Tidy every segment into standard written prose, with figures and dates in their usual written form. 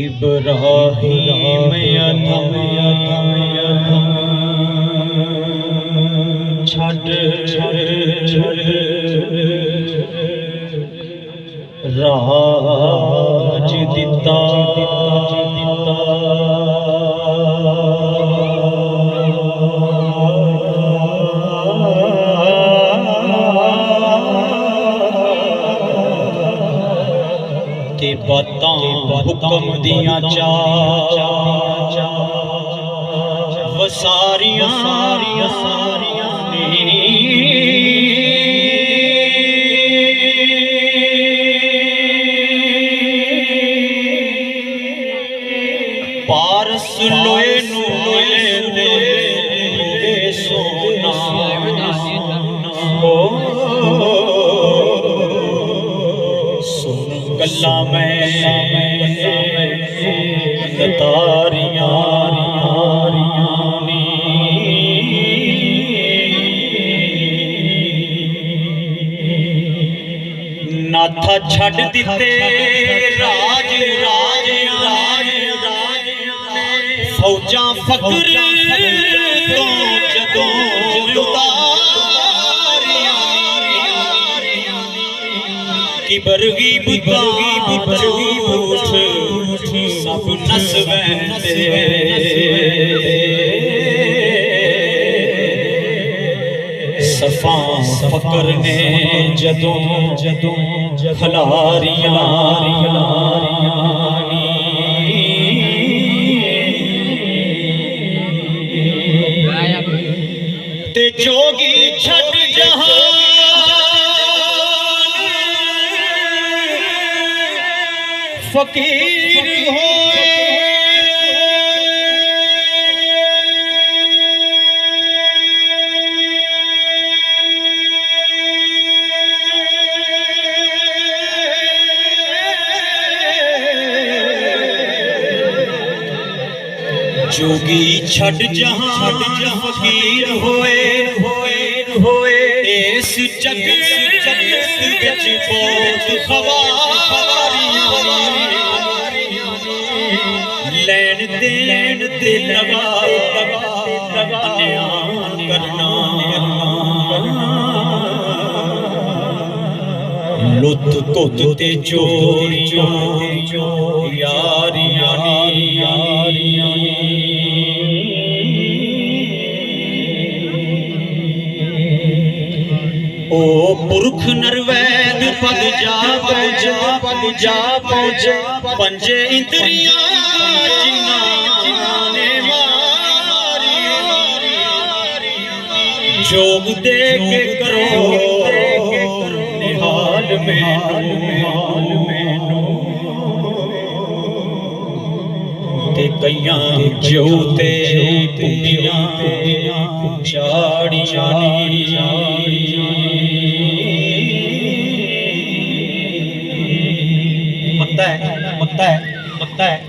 इब्राहिम अधम छड़ राज दिता ते बातां हुक्म दियां वसारियां पारस लोए दे सोना सुन गल्ला मैं तारियां नाथा छड़ दिते राज फौजा फकर तो जदों किबरगी बुझ सब नस वैंदे सफा फकर ने जदों खलारियां ते जोगी छड़ जहान फकीर होए जोगी छड़ जहान फकीर होए इस जग विच बहुत खवारियां लैन दे लगा करना लुत कुत ते चोरियां यारियां ओ पुरख नरवैद पद जा पहुंचा पंजे इंद्रियां जिन्हां ने मारी जोग दे के करो निहाल मैनू ते कईयां जो ते कुड़ियां झाड़ियां मत्ता है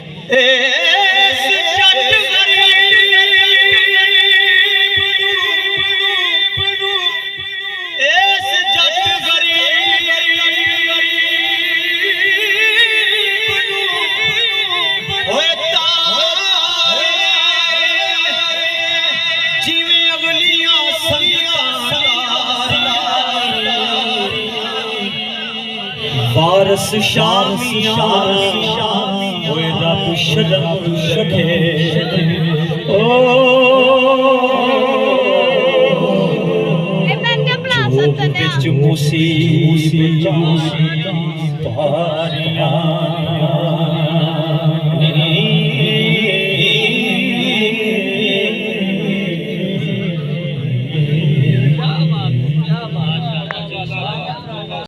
वारस शामियां होए रब शर्म रखे ओ जोग विच मुसीबतां पारी